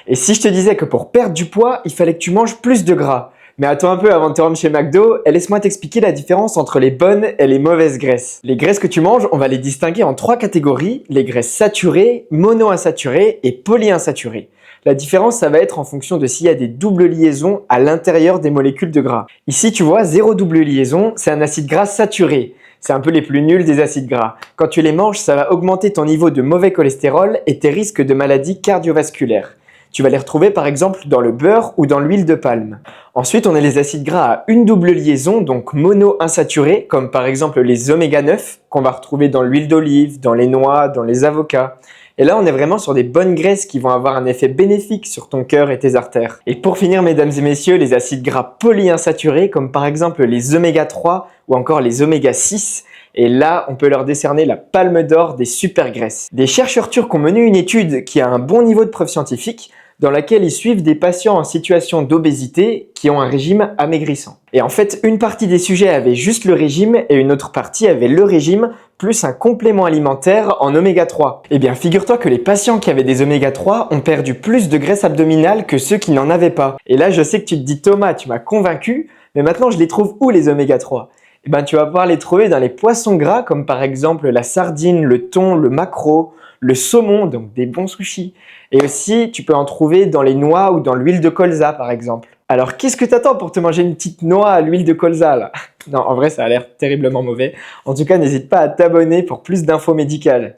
Et si je te disais que pour perdre du poids, il fallait que tu manges plus de gras? Mais attends un peu avant de te rendre chez McDo, et laisse-moi t'expliquer la différence entre les bonnes et les mauvaises graisses. Les graisses que tu manges, on va les distinguer en 3 catégories, les graisses saturées, monoinsaturées et polyinsaturées. La différence, ça va être en fonction de s'il y a des doubles liaisons à l'intérieur des molécules de gras. Ici, tu vois, 0 double liaison, c'est un acide gras saturé. C'est un peu les plus nuls des acides gras. Quand tu les manges, ça va augmenter ton niveau de mauvais cholestérol et tes risques de maladies cardiovasculaires. Tu vas les retrouver par exemple dans le beurre ou dans l'huile de palme. Ensuite, on a les acides gras à une double liaison, donc mono-insaturés, comme par exemple les oméga 9 qu'on va retrouver dans l'huile d'olive, dans les noix, dans les avocats. Et là, on est vraiment sur des bonnes graisses qui vont avoir un effet bénéfique sur ton cœur et tes artères. Et pour finir, mesdames et messieurs, les acides gras polyinsaturés, comme par exemple les oméga 3 ou encore les oméga 6, et là, on peut leur décerner la palme d'or des supergraisses. Des chercheurs turcs ont mené une étude qui a un bon niveau de preuve scientifique, dans laquelle ils suivent des patients en situation d'obésité qui ont un régime amaigrissant. Et en fait, une partie des sujets avait juste le régime et une autre partie avait le régime plus un complément alimentaire en oméga 3. Eh bien, figure-toi que les patients qui avaient des oméga 3 ont perdu plus de graisse abdominale que ceux qui n'en avaient pas. Et là, je sais que tu te dis Thomas, tu m'as convaincu, mais maintenant je les trouve où les oméga 3? Eh bien, tu vas pouvoir les trouver dans les poissons gras comme par exemple la sardine, le thon, le maquereau, le saumon, donc des bons sushis. Et aussi, tu peux en trouver dans les noix ou dans l'huile de colza par exemple. Alors, qu'est-ce que t'attends pour te manger une petite noix à l'huile de colza là? Non, en vrai, ça a l'air terriblement mauvais. En tout cas, n'hésite pas à t'abonner pour plus d'infos médicales.